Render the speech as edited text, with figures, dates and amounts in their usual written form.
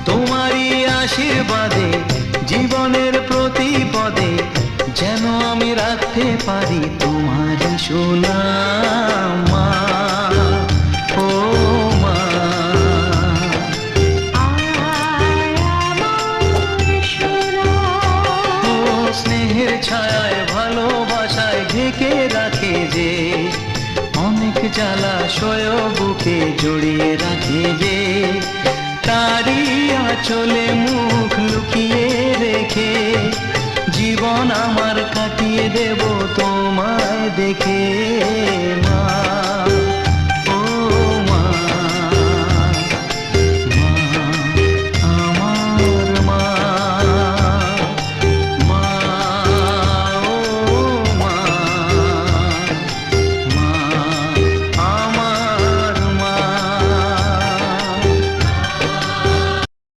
তোমারই আশীর্বাদে জীবনের প্রতি পদে যেন আমি রাখতে পারি তোমারই সুনাম মা, ও মা। ও স্নেহের ছায়ায় ভালোবাসায় ঢেকে রাখে যে, অনেক জ্বালাশয় বুকে জড়িয়ে রাখে যে, তারই আঁচলে মুখ লুকিয়ে রেখে জীবন আমার কাটিয়ে দেব তোমায় দেখে মা।